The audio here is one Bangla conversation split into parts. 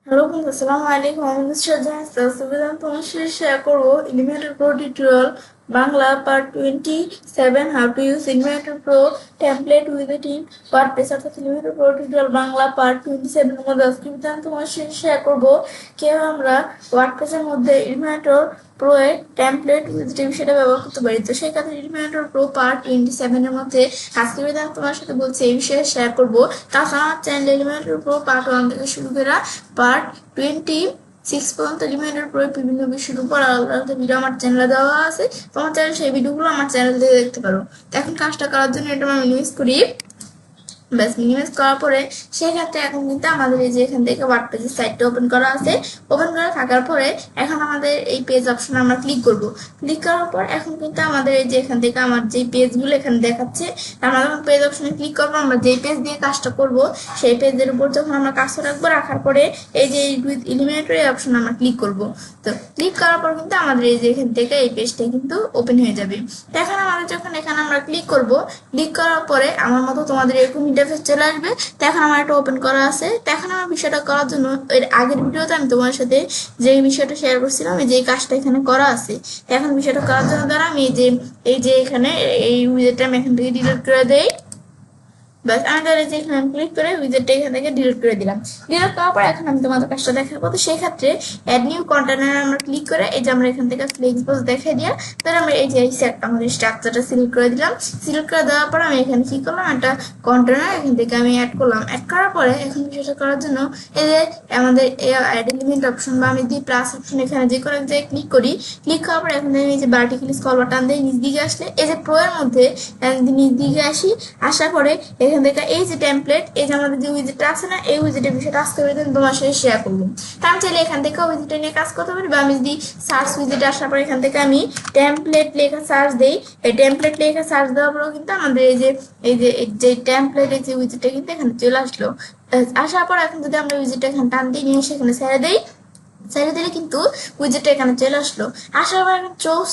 হ্যালো বন্ধু, আসসালামু আলাইকুম। আমি সুবিধান তোমার সাথে শেয়ার করবো Elementor Pro tutorial Bangla part 27, how to use Elementor Pro template with it in WordPress. অর্থাৎ Elementor Pro tutorial Bangla part 27 এর মধ্যে আজকে বিধান তোমার সাথে শেয়ার করবো কিভাবে আমরা ওয়ার্ডপ্রেসের মধ্যে এলিমেন্টার প্রো এর টেমপ্লেট উইথ এই বিষয়টা ব্যবহার করতে পারি। তো সেই কারণে এলিমেন্টার প্রো পার্ট 27 এর মধ্যে আজকে বিধান তোমার সাথে বলছি এই বিষয়ে শেয়ার করবো। তাছাড়া আমার চ্যানেল এলিমেন্টার প্রো পার্ট 1 থেকে শুরু করে পার্ট 26 পর্যন্ত এলিমেন্টার প্রো বিভিন্ন বিষয়ের উপর আলাদা আলাদা ভিডিও আমার চ্যানেলে দেওয়া আছে। তোমার চ্যানেল সেই ভিডিওগুলো আমার চ্যানেল থেকে দেখতে পারো। তো এখন কাজটা করার জন্য এটা আমি মিনিমাইজ করি। ব্যাস মিনিমাইজ করার পরে সেক্ষেত্রে এখন কিন্তু আমাদের এই যে এখান থেকে ওয়ার্ডপ্রেসের সাইটটা ওপেন করা আছে। ওপেন করা থাকার পরে এখন আমাদের এই পেজ অপশনে আমরা ক্লিক করব। ক্লিক করার পর এখন কিন্তু আমাদের এই যে এখান থেকে আমার যে পেজগুলো এখানে দেখাচ্ছে, আমরা যখন পেজ অপশনে ক্লিক করবো, আমরা যে পেজ দিয়ে কাজটা করব সেই পেজের উপর যখন আমরা কাজটা রাখবো, রাখার পরে এই যে ইলিমিনেটর এই অপশনে আমরা ক্লিক করব। তো ক্লিক করার পর কিন্তু আমাদের এই যে এখান থেকে এই পেজটা কিন্তু ওপেন হয়ে যাবে। তো এখন আমাদের যখন এখানে আমরা ক্লিক করব, ক্লিক করার পরে আমার মতো তোমাদের এরকম ইন্টারফেস চলে আসবে। তো এখন আমার একটা ওপেন করা আছে। তো এখন আমার বিষয়টা করার জন্য এর আগের ভিডিওতে আমি তোমার সাথে যে বিষয়টা শেয়ার করছিলাম, যে কাজটা এখানে করা আছে। এখন বিষয়টা করার জন্য দ্বারা আমি এই যে এখানে এই উইজেটটা আমি এখান থেকে ডিলিট করে দেই। বাস আমি তাহলে যে এখানে ক্লিক করে উইজেটটা এখান থেকে ডিলিট করে দিলাম। ডিলিট করার পর এখন আমি তোমাদের কাজটা দেখাবো। তো সেই ক্ষেত্রে অ্যাড নিউ কন্টেনার আমরা ক্লিক করে এই যে আমরা এখান থেকে ফ্লেক্স বক্স দেখাই দিয়া তাহলে আমরা এই যে আমাদের স্ট্রাকচারটা সিলেক্ট করে দিলাম। সিলেক্ট করে দেওয়ার পর আমি এখানে কি করলাম, একটা কন্টেনার এখান থেকে আমি অ্যাড করলাম। অ্যাড করার পরে এখন বিষয়টা করার জন্য এই যে আমাদের অ্যাড এলিমেন্ট অপশন বা আমি যদি প্লাস অপশন এখানে যে কোনো এক জায়গায় ক্লিক করি, ক্লিক করার পর এখন আমি এই যে ভার্টিক্যালি স্ক্রল বাটন দিয়ে নিচ দিকে আসলে এই যে প্রো এর মধ্যে নিচ দিকে আসি। আসার পরে এখান থেকে এই যে টেমপ্লেট, এই যে আমাদের যে উইজেটটা আছে না, এই উইজেটের বিষয়টা আজকে তোমার সাথে শেয়ার করবো। তা আমি চাইলে এখান থেকে উইজেটটা নিয়ে কাজ করতে পারি, বা আমি যদি সার্চ উইজেটে আসার পর এখান থেকে আমি টেমপ্লেট লেখা সার্চ দেই। এই টেমপ্লেট লেখা সার্চ দেওয়ার পরেও কিন্তু আমাদের এই যে টেমপ্লেটের যে উইজেটটা কিন্তু এখানে চলে আসলো। আসার পর এখন যদি আমরা উইজেটটা এখানে টান দিয়ে নিয়ে এসে এখানে ছেড়ে দেই, ছেড়ে দিলে কিন্তু উইজেটটা এখানে চলে আসলো। আসার পর এখন চোজ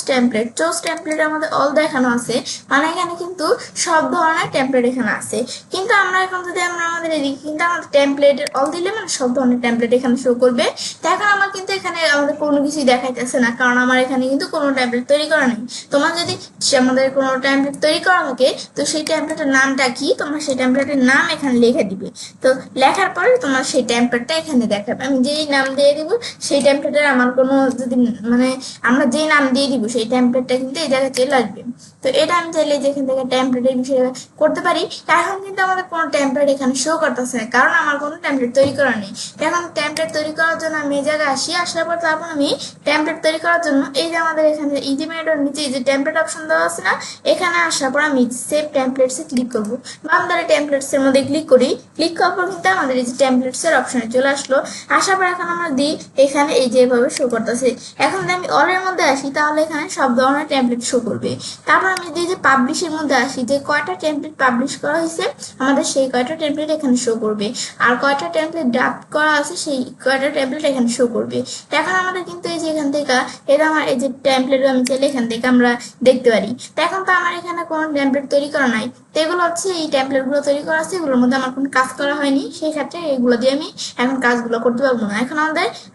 টেমপ্লেট আমাদের অল দেখানো আছে, মানে এখানে কিন্তু সব ধরনের টেমপ্লেট এখানে আছে। কিন্তু আমরা এখন যদি আমরা আমাদের এদিকে কিন্তু আমাদের টেমপ্লেটের অল দিলে মানে সব ধরনের টেমপ্লেট এখানে শো করবে। তো এখন আমার কিন্তু এখানে আমাদের কোনো কিছুই দেখাইতেছে না, কারণ আমার এখানে কিন্তু কোনো টেমপ্লেট তৈরি করা নেই। তোমার যদি আমাদের কোনো টেমপ্লেট তৈরি করা থাকে, তো সেই টেমপ্লেটের নামটা কি, তোমরা সেই টেমপ্লেটের নাম এখানে লিখে দিবে। তো লেখার পরে তোমার সেই টেমপ্লেটটা এখানে দেখাবে। আমি যেই নাম দিয়ে দিব সেই টেমপ্লেটের আমার কোনো যদি মানে আমরা যেই নাম দিয়ে দিব সেই টেমপ্লেটটা কিন্তু এই জায়গায় চলে আসবে। তো এটা আমি চাইলে যেখান থেকে টেমপ্লেটের বিষয়ে করতে পারি। এখন কিন্তু আমাদের কোনো টেমপ্লেট এখানে শো করতেছে না, কারণ আমার কোনো টেমপ্লেট তৈরি করা নেই। এখন টেমপ্লেট তৈরি করার জন্য আমি এই জায়গায় আসি। আসার পর তারপর আমি টেমপ্লেট তৈরি করার জন্য এই যে আমাদের এখানে ইজিমেটের নিচে যে টেমপ্লেট অপশন দেওয়া আছে না, এখানে আসার পর আমি সেভ টেমপ্লেটসে ক্লিক করবো। বা আমরা টেমপ্লেটস এর মধ্যে ক্লিক করি। ক্লিক করার পর কিন্তু আমাদের এই যে টেমপ্লেটস এর অপশনে চলে আসলো। আসার পর এখন আমরা দিই এখানে এই যেভাবে শো করতেছে। এখন যদি আমি অলের মধ্যে আসি, তাহলে এখানে সব ধরনের টেমপ্লেট শো করবে। তারপর আমি যে পাবলিশের মধ্যে আসি, যে কয়টা টেমপ্লেট পাবলিশ করা হয়েছে আমাদের সেই কয়টা টেমপ্লেট এখানে শো করবে, আর কয়টা টেমপ্লেট ড্রাফট করা আছে সেই কয়টা টেমপ্লেট এখানে শো করবে। তো এখন আমাদের কিন্তু এই যে এখান থেকে এটা আমার এই যে টেমপ্লেট আমি চাইলে এখান থেকে আমরা দেখতে পারি। তো এখন তো আমার এখানে কোনো টেমপ্লেট তৈরি করা নাই। তো এগুলো হচ্ছে এই টেমপ্লেট গুলো তৈরি করা আছে, এগুলোর মধ্যে আমার কোনো কাজ করা হয়নি। সেই ক্ষেত্রে এগুলো দিয়ে আমি এখন কাজগুলো করতে পারবো না। এখন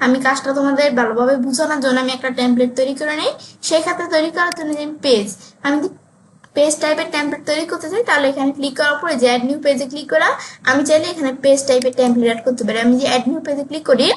আমি কাজটা তোমাদের ভালোভাবে বোঝানোর জন্য আমি একটা টেমপ্লেট তৈরি করে নিই। সেই ক্ষেত্রে তৈরি করার জন্য যে আমি পেজ টাইপের টেমপ্লেট তৈরি করতে চাই, তাহলে এখানে ক্লিক করার পরে যে অ্যাড নিউ পেজে ক্লিক করা, আমি চাইলে এখানে পেজ টাইপের টেমপ্লেট অ্যাড করতে পারি। আমি যে অ্যাড নিউ পেজে ক্লিক করি,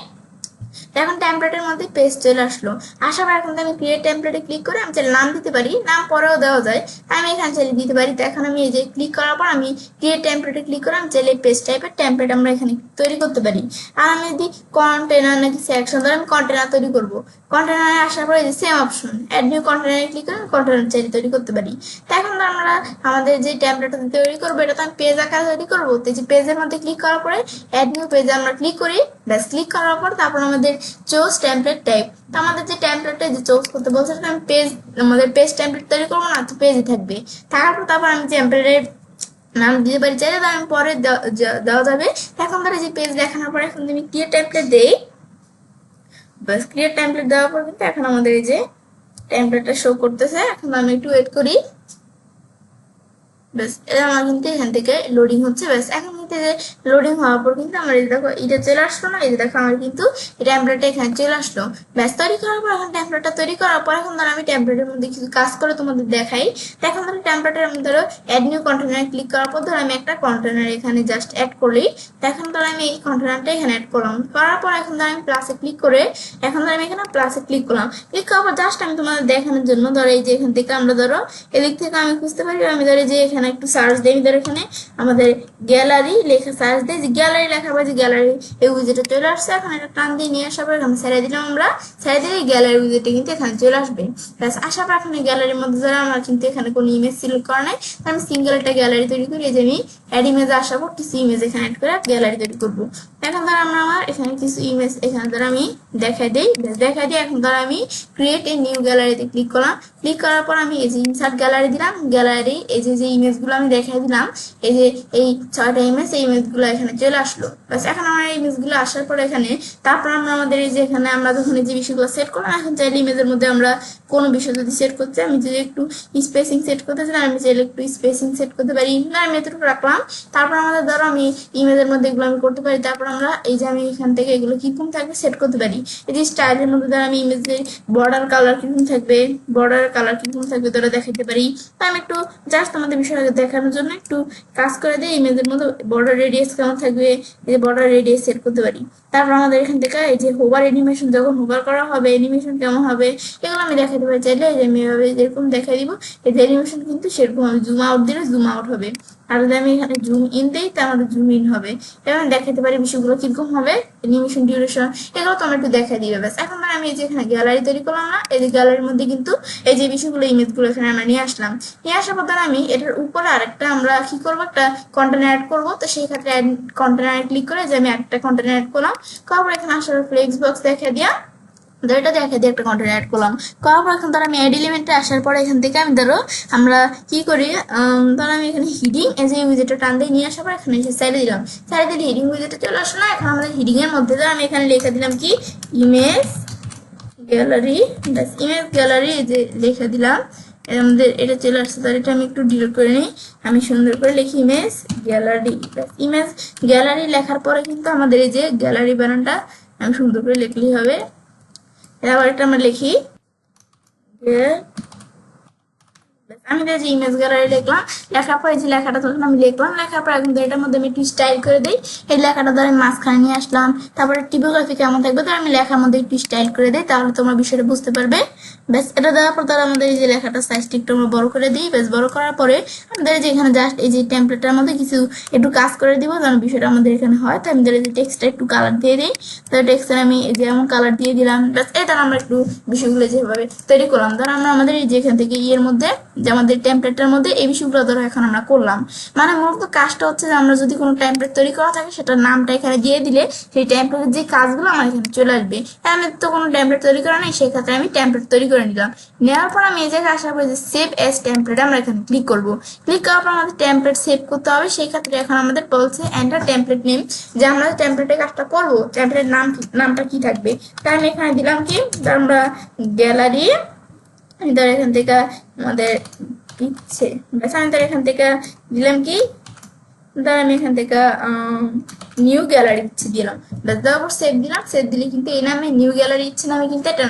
এখন টেমপ্লেটের মধ্যে পেজ চলে আসলো। আসার পর এখন আমি ক্রিয়েট টেমপ্লেটে ক্লিক করে আমি চাইলে নাম দিতে পারি, নাম পরেও দেওয়া যায়, আমি এখানে চাইলে দিতে পারি। তো এখন আমি এই যে ক্লিক করার পর আমি ক্রিয়েট টেমপ্লেটে ক্লিক করে আমি চাইলে পেজ টাইপের টেমপ্লেট আমরা এখানে তৈরি করতে পারি। আর আমি যদি কন্টেনার নাকি সেকশন ধরে আমি কন্টেনার তৈরি করবো, কন্টেনারে আসার পরে যে সেম অপশন অ্যাড নিউ কন্টেনারে ক্লিক করে কন্টেনার চাইলে তৈরি করতে পারি। তো এখন তো আমরা আমাদের যে টেমপ্লেটটা তৈরি করবো, এটা তো আমি পেজ আকারে তৈরি করবো। তো যে পেজের মধ্যে ক্লিক করার পরে অ্যাড নিউ পেজে আমরা ক্লিক করি। ব্যাস ক্লিক করার পর তারপর আমাদের চোজ টেমপ্লেট টাইপ, তো আমাদের যে টেমপ্লেটটা যে চুজ করতে বলছে আমি পেজ, আমাদের পেজ টেমপ্লেট তৈরি করবো না, তো পেজই থাকবে। তারপর আমি টেমপ্লেটের নাম দিতে পারি, চাইলে তো আমি পরে দেওয়া যাবে। এখন ধরে যে পেজ দেখানোর পর এখন আমি ক্রিয়েট টেমপ্লেট দেই। বাস ক্রিয়েট টেমপ্লেট দেওয়ার পর কিন্তু এখন আমাদের এই যে টেমপ্লেটটা শো করতেছে। এখন আমি একটু ওয়েট করি। ব্যাস এটা আমার কিন্তু এখান থেকে লোডিং হচ্ছে। ব্যাস এখন কিন্তু যে লোডিং হওয়ার পর কিন্তু আমার এই দেখো এটা চলে আসলো না, এই যে দেখো আমার কিন্তু এই টেমপ্লেটটা এখানে চলে আসলো। ব্যাস তৈরি করার পর এখন টেমপ্লেটটা তৈরি করার পর এখন ধরো আমি টেমপ্লেটের মধ্যে কিছু কাজ করে তোমাদের দেখাই। এখন ধরো টেমপ্লেটের মধ্যে ধরো অ্যাড নিউ কন্টেনার ক্লিক করার পর ধরো আমি একটা কন্টেনার এখানে জাস্ট অ্যাড করলেই, এখন ধরো আমি এই কন্টেনারটা এখানে অ্যাড করলাম, করার পর এখন ধরো আমি প্লাসে ক্লিক করে এখন ধরো আমি এখানে প্লাসে ক্লিক করলাম। ক্লিক করার পর জাস্ট আমি তোমাদের দেখানোর জন্য ধরো এই যে এখান থেকে আমরা ধরো এদিক থেকে আমি খুঁজতে পারি, আমি ধরো যে এখানে একটু সার্চ দিই, আমি ধরো এখানে আমাদের গ্যালারি লেখা সার্চ দিই, যে গ্যালারি লেখার পর যে গ্যালারি এই উইজেটে চলে আসছে। এখন এটা টান দিয়ে নিয়ে আসার পর এখানে ছেড়ে দিলাম, আমরা ছেড়ে দিলে গ্যালারি উইজেটে কিন্তু এখানে চলে আসবে। ব্যাস আসার পর এখন গ্যালারির মধ্যে ধরো আমার কিন্তু এখানে কোনো ইমেজ সিলেক্ট করা নাই, আমি সিঙ্গেল একটা গ্যালারি তৈরি করি, এই যে আমি অ্যাড ইমেজ আসার পর কিছু ইমেজ এখানে অ্যাড করে গ্যালারি তৈরি করবো। এখন ধরো আমার এখানে কিছু ইমেজ এখানে ধরো আমি দেখাই দিই, দেখাই দিই। এখন ধরো আমি ক্রিয়েট এ নিউ গ্যালারিতে ক্লিক করলাম, ক্লিক করার পর আমি এই যে ইনসার্ট গ্যালারি দিলাম, গ্যালারি এই যে ইমেজগুলো আমি দেখাই দিলাম, এই যে এই 6টা ইমেজ, এই ইমেজগুলো এখানে চলে আসলো। বাস এখন আমার এই ইমেজগুলো আসার পর এখানে তারপর আমরা আমাদের এই যে এখানে আমরা যখন যে বিষয়গুলো সেট করলাম, এখন চাইলে ইমেজের মধ্যে আমরা কোনো বিষয় যদি সেট করতে, আমি যদি একটু স্পেসিং সেট করতে চাই আমি চাইলে একটু স্পেসিং সেট করতে পারি, না আমি এতটুকু রাখলাম। তারপর আমাদের ধরো আমি ইমেজের মধ্যে এগুলো আমি করতে পারি, তারপর আমরা এই যে আমি এখান থেকে এগুলো কিরকম থাকবে সেট করতে পারি। এই যে স্টাইলের মধ্যে ধরো আমি ইমেজের বর্ডার কালার কিরকম থাকবে, বর্ডার কালার কিরকম থাকবে ধরো দেখাতে পারি। তো আমি একটু জাস্ট আমাদের বিষয়টাকে দেখানোর জন্য একটু কাজ করে দিই, ইমেজের মধ্যে বর্ডার রেডিয়াস কেমন থাকবে, এই যে বর্ডার রেডিয়াস সেট করতে পারি। তারপর আমাদের এখান থেকে এই যে হোভার অ্যানিমেশন, যখন হোভার করা হবে অ্যানিমেশন কেমন হবে এগুলো আমি দেখাতে পারি চাইলে, এই যে আমি এভাবে যেরকম দেখাই দিব এই যে অ্যানিমেশন কিন্তু সেরকম আমি জুম আউট দিলে জুম আউট হবে, আর যদি আমি এখানে জুম ইন দিই তা আমাদের জুম ইন হবে। এবং দেখাতে পারি বিষয়গুলো কিরকম হবে, অ্যানিমেশন ডিউরেশন এগুলো তো আমরা একটু দেখাই দিবে। ব্যাস এখন আমি এই যে এখানে গ্যালারি তৈরি করলাম না, এই যে গ্যালারির মধ্যে কিন্তু এই যে বিষয়গুলো ইমেজগুলো এখানে আমরা নিয়ে আসলাম, নিয়ে আসার পর আমি এটার উপরে আরেকটা আমরা কি করবো একটা কন্টেনার অ্যাড করবো। তো সেই ক্ষেত্রে কন্টেনার ক্লিক করে যে আমি একটা কন্টেনার অ্যাড করলাম, করার এখানে আসার ফ্লেক্স বক্স দেখা দিয়া এটা দেখে দিয়ে একটা কন্টেন্ট অ্যাড করলাম, করার পর এখন ধরো আমি অ্যাড এলিমেন্টে আসার পরে এখান থেকে আমি ধরো আমরা কি করি, ধরো আমি এখানে হিডিং এই যে উইজেটটা টান দিয়ে নিয়ে আসার পর এখানে এসে সাইডে দিলাম, সাইডে দিলে হিডিং উইজেটটা চলে আসলো না। এখন আমাদের হিডিং এর মধ্যে ধরো আমি এখানে লিখে দিলাম কি ইমেজ গ্যালারি, ইমেজ গ্যালারি এই যে লিখে দিলাম, আমাদের এটা চলে আসছে। তার এটা আমি একটু ডিলিট করে নিই, আমি সুন্দর করে লিখি ইমেজ গ্যালারি। ইমেজ গ্যালারি লেখার পরে কিন্তু আমাদের এই যে গ্যালারি বানানটা আমি সুন্দর করে লিখলেই হবে। এবার এটা আমরা লিখি, আমি যে ইমেজ গ্যালারি লিখলাম, লেখার পর এই যে লেখাটা তখন আমি লিখলাম, লেখার পর এখন এটার মধ্যে আমি একটু স্টাইল করে দিই, এই লেখাটা ধরে মাঝখানে নিয়ে আসলাম। তারপরে টিপোগ্রাফি কেমন থাকবে তো আমি লেখার মধ্যে একটু স্টাইল করে দিই, তাহলে তোমরা বিষয়টা বুঝতে পারবে। ব্যাস এটা দেওয়ার পর তারা আমাদের এই যে লেখাটা সাইজটা একটু আমরা বড় করে দিই। বেশ বড় করার পরে আমাদের যে এখানে জাস্ট এই যে টেমপ্লেটের মধ্যে কিছু একটু কাজ করে দিব, কারণ বিষয়টা আমাদের এখানে হয়। তো আমি এই যে টেক্সটটা একটু কালার দিয়ে দিই, তো টেক্সটে আমি এই যে এমন কালার দিয়ে দিলাম। ব্যাস এটা আমরা একটু বিষয়গুলো যেভাবে তৈরি করলাম, ধরো আমরা আমাদের এই যে এখান থেকে ইয়ের মধ্যে যে আমাদের টেমপ্লেটের মধ্যে এই বিষয়গুলো ধরো এখন আমরা করলাম। মানে মূলত কাজটা হচ্ছে যে আমরা যদি কোনো টেমপ্লেট তৈরি করা থাকে সেটার নামটা এখানে দিয়ে দিলে সেই টেমপ্লেটের যে কাজগুলো আমার এখানে চলে আসবে। আমি তো কোনো টেমপ্লেট তৈরি করা নেই, সেক্ষেত্রে আমি টেমপ্লেট তৈরি করে নিলাম। নেওয়ার পর আমি এই জায়গায় আসার পর যে সেভ এস টেমপ্লেট আমরা এখানে ক্লিক করবো, ক্লিক করার পর আমাদের টেমপ্লেট সেভ করতে হবে। সেই ক্ষেত্রে এখন আমাদের বলছে এন্টার টেমপ্লেট নেম, যে আমরা টেমপ্লেটের কাজটা করবো টেমপ্লেটের নামটা কি থাকবে। তাই আমি এখানে দিলাম কি, আমরা গ্যালারি ধর এখান থেকে আমাদের ইচ্ছে, আমি তার এখান থেকে দিলাম কি, ধর আমি এখান থেকে নিউ গ্যালারি ইচ্ছে দিলাম। দেওয়ার পর সেভ দিলাম, সেভ দিলে কিন্তু এই নামে নিউ গ্যালারি ইচ্ছে নামে কিন্তু এটা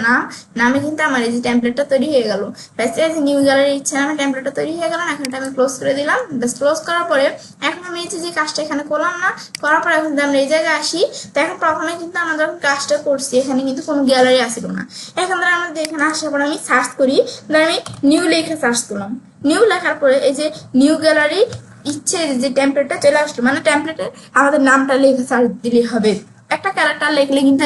নামে কিন্তু আমার এই যে টেমপ্লেটটা তৈরি হয়ে গেল। ব্যাস এই যে নিউ গ্যালারি ইচ্ছে নামে টেমপ্লেটটা তৈরি হয়ে গেল। এখন আমি ক্লোজ করে দিলাম। ব্যাস ক্লোজ করার পরে এখন আমি এই যে কাজটা এখানে করলাম না, করার পর এখন আমরা এই জায়গায় আসি। তো এখন প্রথমে কিন্তু আমরা যখন কাজটা করছি এখানে কিন্তু কোনো গ্যালারি আসিল না। এখন ধর আমাদের এখানে আসার পর আমি সার্চ করি, ধর আমি নিউ লেখা সার্চ করলাম, নিউ লেখার পরে এই যে নিউ গ্যালারি ইচ্ছে যে টেমপ্লেটটা চলে আসলো, মানে টেমপ্লেটে আমাদের নামটা লিখে সার্চ দিলে হবে। একটা ক্যারেক্টার লিখলে কিন্তু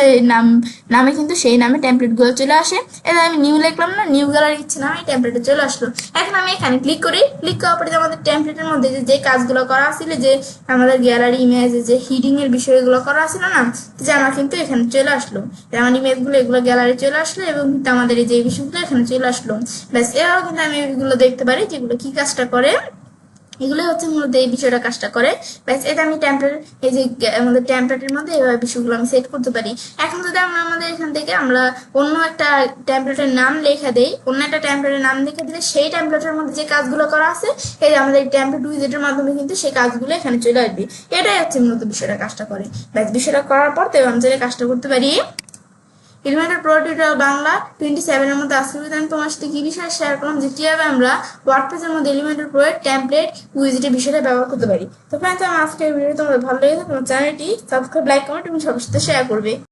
নামে কিন্তু সেই নামে টেমপ্লেট গুলো চলে আসে। এবার আমি নিউ লিখলাম না, নিউ গ্যালারি ইচ্ছে নামে টেমপ্লেটে চলে আসলো। এখন আমি এখানে ক্লিক করি, ক্লিক করার পরে আমাদের টেমপ্লেটের মধ্যে যে কাজগুলো করা ছিল, যে আমাদের গ্যালারি ইমেজ যে হিডিং এর বিষয়গুলো করা ছিল না, যে আমার কিন্তু এখানে চলে আসলো, আমার ইমেজ গুলো এগুলো গ্যালারি চলে আসলো এবং কিন্তু আমাদের এই যে বিষয়গুলো এখানে চলে আসলো। ব্যাস এরাও কিন্তু আমি এগুলো দেখতে পারি যেগুলো কি কাজটা করে। এগুলো হচ্ছে মূলত এই বিষয়টা কাজটা করে। ব্যাস, এটা আমি টেমপ্লেট, এই যে আমাদের টেমপ্লেটের মধ্যে এভাবে বিষয়গুলো আমি সেট করতে পারি। এখন যদি আমরা আমাদের এখান থেকে আমরা অন্য একটা টেমপ্লেটের নাম লেখা দেই, অন্য একটা টেমপ্লেটের নাম লিখে দিলে সেই টেমপ্লেটের মধ্যে যে কাজগুলো করা আছে, এই যে আমাদের টেমপ্লেট উইজেটের মাধ্যমে কিন্তু সেই কাজগুলো এখানে চলে আসবে। এটাই হচ্ছে মূলত বিষয়টা কাজটা করে। ব্যাস, বিষয়টা করার পর তো আমি কাজটা করতে পারি। এলিমেন্টাল প্রো টিউটোরিয়াল বাংলা 27 এর মধ্যে আজকে আমি তোমার সাথে কি বিষয়ে শেয়ার করলাম যে কিভাবে আমরা ওয়ার্ডপ্রেসের মধ্যে এলিমেন্টাল প্রো এর টেমপ্লেট উইজেটের বিষয়টা ব্যবহার করতে পারি। তো ফ্রেন্ডস, আমার আজকের ভিডিও তোমাদের ভালো লেগেছে, তোমার চ্যানেলটি সাবস্ক্রাইব, লাইক, কমেন্ট এবং সবার সাথে শেয়ার করবে।